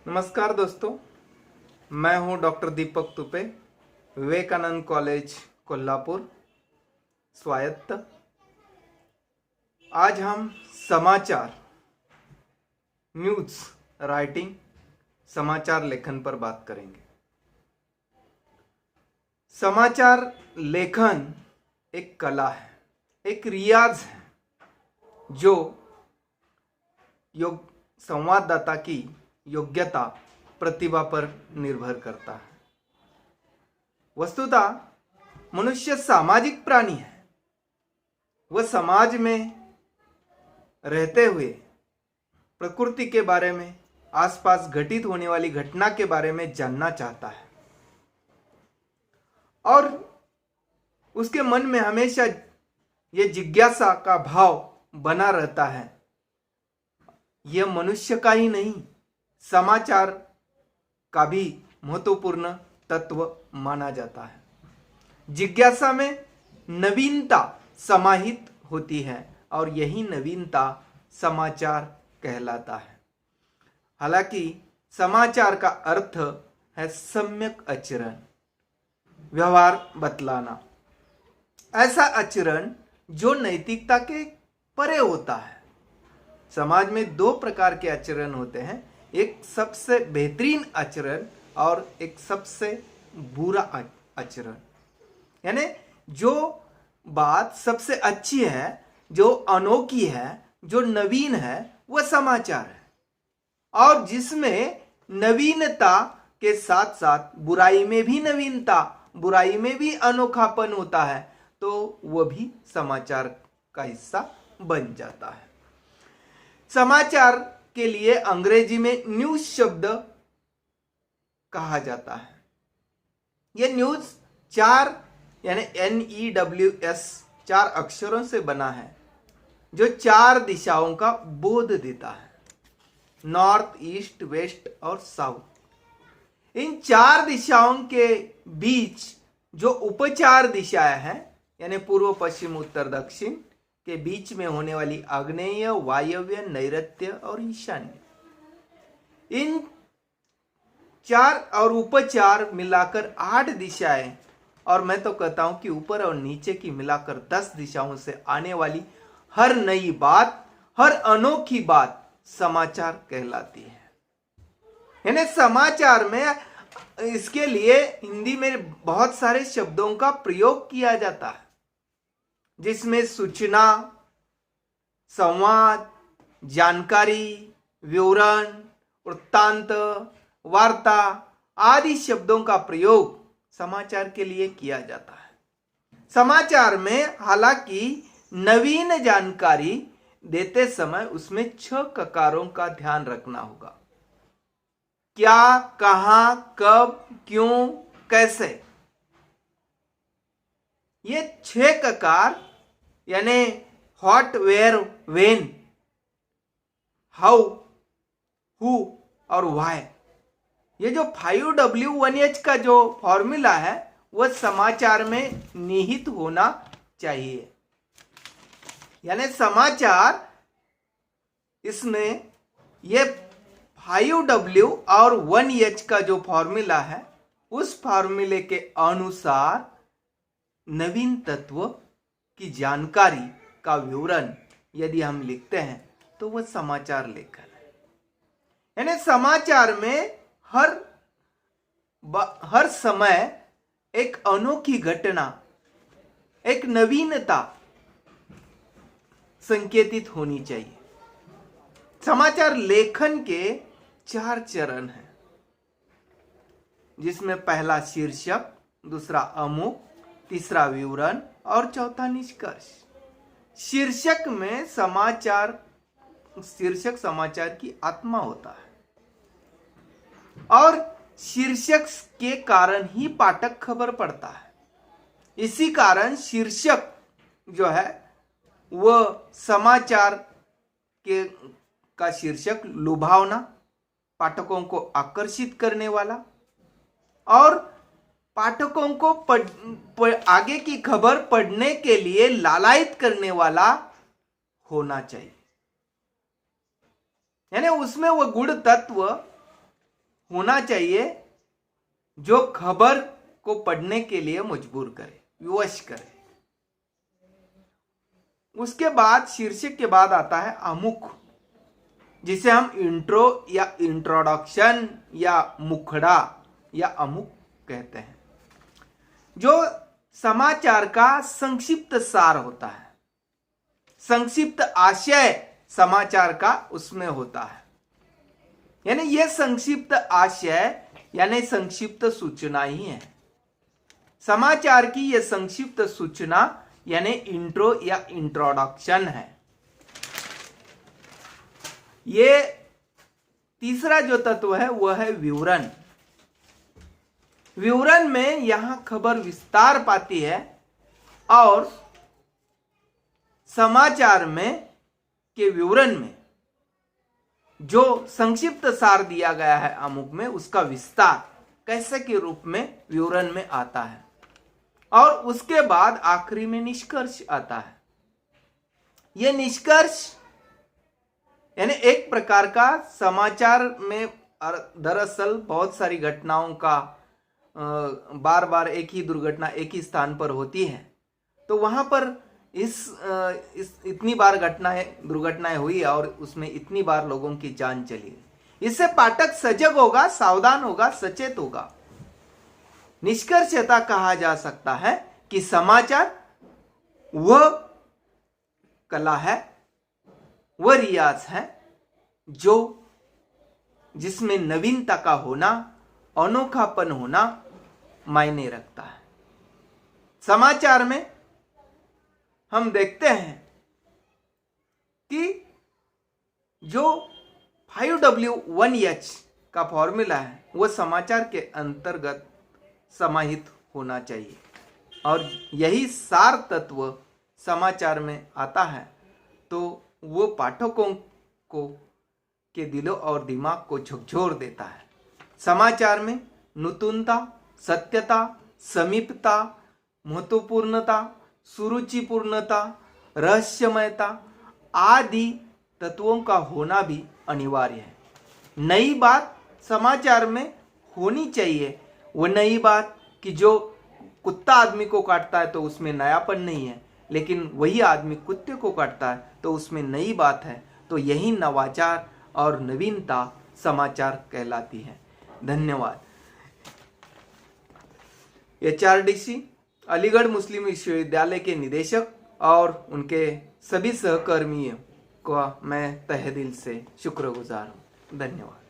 नमस्कार दोस्तों, मैं हूं डॉक्टर दीपक तुपे, विवेकानंद कॉलेज कोल्हापुर स्वायत्त। आज हम समाचार न्यूज़ राइटिंग समाचार लेखन पर बात करेंगे। समाचार लेखन एक कला है, एक रियाज है जो संवाददाता की योग्यता प्रतिभा पर निर्भर करता है। वस्तुतः मनुष्य सामाजिक प्राणी है। वह समाज में रहते हुए प्रकृति के बारे में, आसपास घटित होने वाली घटना के बारे में जानना चाहता है और उसके मन में हमेशा यह जिज्ञासा का भाव बना रहता है। यह मनुष्य का ही नहीं, समाचार का भी महत्वपूर्ण तत्व माना जाता है। जिज्ञासा में नवीनता समाहित होती है और यही नवीनता समाचार कहलाता है। हालांकि समाचार का अर्थ है सम्यक आचरण, व्यवहार बतलाना, ऐसा आचरण जो नैतिकता के परे होता है। समाज में दो प्रकार के आचरण होते हैं, एक सबसे बेहतरीन आचरण और एक सबसे बुरा आचरण। यानी जो बात सबसे अच्छी है, जो अनोखी है, जो नवीन है, वह समाचार है। और जिसमें नवीनता के साथ साथ बुराई में भी नवीनता, बुराई में भी अनोखापन होता है, तो वह भी समाचार का हिस्सा बन जाता है। समाचार के लिए अंग्रेजी में न्यूज शब्द कहा जाता है। यह न्यूज चार यानी NEWS 4 अक्षरों से बना है, जो 4 दिशाओं का बोध देता है, नॉर्थ, ईस्ट, वेस्ट और साउथ। इन 4 दिशाओं के बीच जो उपचार दिशाएं हैं, यानी पूर्व, पश्चिम, उत्तर, दक्षिण के बीच में होने वाली आग्नेय, वायव्य, नैऋत्य और ईशान्य, इन 4 और उपचार मिलाकर 8 दिशाएं, और मैं तो कहता हूं कि ऊपर और नीचे की मिलाकर 10 दिशाओं से आने वाली हर नई बात, हर अनोखी बात समाचार कहलाती है। यानी समाचार में इसके लिए हिंदी में बहुत सारे शब्दों का प्रयोग किया जाता है, जिसमें सूचना, संवाद, जानकारी, विवरण, वृत्तांत, वार्ता आदि शब्दों का प्रयोग समाचार के लिए किया जाता है। समाचार में हालांकि नवीन जानकारी देते समय उसमें 6 ककारों का ध्यान रखना होगा। क्या, कहां, कब, क्यों, कैसे, ये 6 ककार यानी what, where, when, how, who और व्हाई, ये जो 5W1H का जो फॉर्मूला है वह समाचार में निहित होना चाहिए। यानी समाचार इसमें ये 5W और 1H का जो फॉर्मूला है, उस फॉर्मूले के अनुसार नवीन तत्व की जानकारी का विवरण यदि हम लिखते हैं तो वह समाचार लेखन है। यानी समाचार में हर समय एक अनोखी घटना, एक नवीनता संकेतित होनी चाहिए। समाचार लेखन के 4 चरण हैं, जिसमें पहला शीर्षक, दूसरा अमुक, तीसरा विवरण और चौथा निष्कर्ष। शीर्षक में शीर्षक समाचार की आत्मा होता है और शीर्षक के कारण ही पाठक खबर पढ़ता है। इसी कारण शीर्षक जो है वह समाचार का शीर्षक लुभावना, पाठकों को आकर्षित करने वाला और पाठकों को आगे की खबर पढ़ने के लिए लालायित करने वाला होना चाहिए। यानी उसमें वह गुण तत्व होना चाहिए जो खबर को पढ़ने के लिए मजबूर करे, विवश करे। उसके बाद शीर्षक के बाद आता है आमुख, जिसे हम इंट्रो या इंट्रोडक्शन या मुखड़ा या अमुख कहते हैं, जो समाचार का संक्षिप्त सार होता है। संक्षिप्त आशय समाचार का उसमें होता है, यानी यह संक्षिप्त आशय यानी संक्षिप्त सूचना ही है। समाचार की यह संक्षिप्त सूचना यानी इंट्रो या इंट्रोडक्शन है। ये तीसरा जो तत्व है वह है विवरण। विवरण में यहां खबर विस्तार पाती है और समाचार में के विवरण में जो संक्षिप्त सार दिया गया है अमुक में, उसका विस्तार कैसे के रूप में विवरण में आता है। और उसके बाद आखिरी में निष्कर्ष आता है। यह निष्कर्ष यानी एक प्रकार का समाचार में दरअसल बहुत सारी घटनाओं का बार बार एक ही दुर्घटना एक ही स्थान पर होती है, तो वहां पर इस इतनी बार दुर्घटनाएं हुई और उसमें इतनी बार लोगों की जान चली। इससे पाठक सजग होगा, सावधान होगा, सचेत होगा। निष्कर्षतः कहा जा सकता है कि समाचार वह कला है, वह रियाज है जिसमें नवीनता का होना, अनोखापन होना मायने रखता है। समाचार में हम देखते हैं कि जो 5W1H का फॉर्मूला है वह समाचार के अंतर्गत समाहित होना चाहिए और यही सार तत्व समाचार में आता है, तो वो पाठकों को के दिलों और दिमाग को झकझोर देता है। समाचार में नूतनता, सत्यता, समीपता, महत्वपूर्णता, सुरुचिपूर्णता, रहस्यमयता आदि तत्वों का होना भी अनिवार्य है। नई बात समाचार में होनी चाहिए। वो नई बात कि जो कुत्ता आदमी को काटता है तो उसमें नयापन नहीं है, लेकिन वही आदमी कुत्ते को काटता है तो उसमें नई बात है। तो यही नवाचार और नवीनता समाचार कहलाती है। धन्यवाद। HRDC अलीगढ़ मुस्लिम विश्वविद्यालय के निदेशक और उनके सभी सहकर्मियों को मैं तहे दिल से शुक्रगुजार हूँ। धन्यवाद।